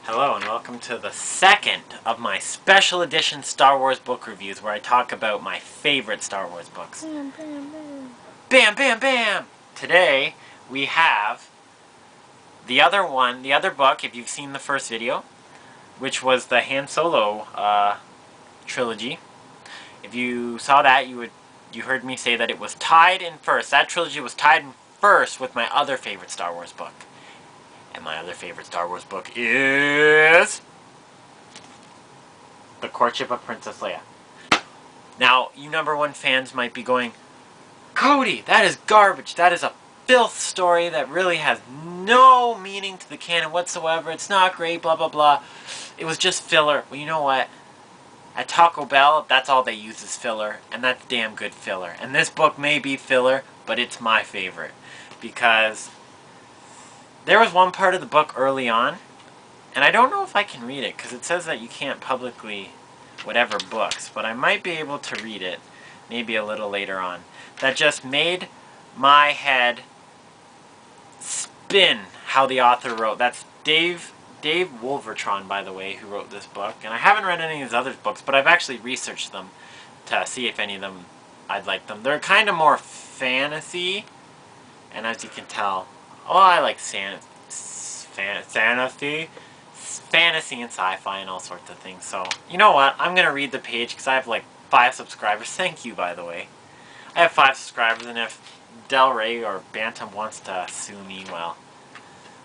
Hello and welcome to the second of my special edition Star Wars book reviews where I talk about my favorite Star Wars books. Bam, bam, bam. Bam, bam, bam! Today we have the other book, if you've seen the first video, which was the Han Solo trilogy. If you saw that, you heard me say that it was tied in first. That trilogy was tied in first with my other favorite Star Wars book. And my other favorite Star Wars book is The Courtship of Princess Leia. Now, you #1 fans might be going, Cody, that is garbage. That is a filth story that really has no meaning to the canon whatsoever. It's not great, blah, blah, blah. It was just filler. Well, you know what? At Taco Bell, that's all they use is filler, and that's damn good filler. And this book may be filler, but it's my favorite. Because there was one part of the book early on, and I don't know if I can read it, because it says that you can't publicly whatever books, but I might be able to read it, maybe a little later on, that just made my head spin how the author wrote. That's Dave Wolvertron, by the way, who wrote this book. And I haven't read any of his other books, but I've actually researched them to see if any of them I'd like them. They're kind of more fantasy, and as you can tell, I like fantasy and sci-fi and all sorts of things. So, you know what? I'm going to read the page because I have like 5 subscribers. Thank you, by the way. I have 5 subscribers, and if Del Rey or Bantam wants to sue me, well,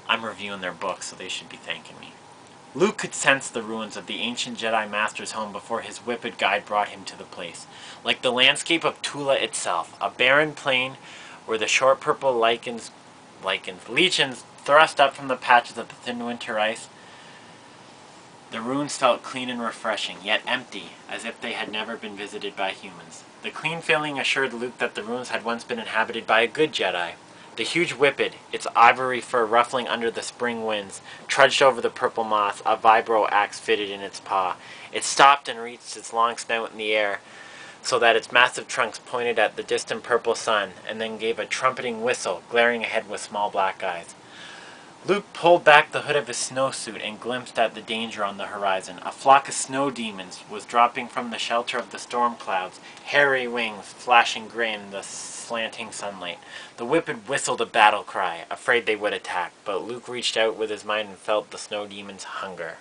I'm reviewing their books, so they should be thanking me. Luke could sense the ruins of the ancient Jedi Master's home before his whippet guide brought him to the place. Like the landscape of Tula itself, a barren plain where the short purple legions thrust up from the patches of the thin winter ice. The ruins felt clean and refreshing, yet empty, as if they had never been visited by humans. The clean feeling assured Luke that the ruins had once been inhabited by a good Jedi. The huge whippet, its ivory fur ruffling under the spring winds, trudged over the purple moss, a vibro axe fitted in its paw. It stopped and reached its long snout in the air, so that its massive trunks pointed at the distant purple sun, and then gave a trumpeting whistle, glaring ahead with small black eyes. Luke pulled back the hood of his snowsuit and glimpsed at the danger on the horizon. A flock of snow demons was dropping from the shelter of the storm clouds, hairy wings flashing gray in the slanting sunlight. The whippet whistled a battle cry, afraid they would attack, but Luke reached out with his mind and felt the snow demon's hunger.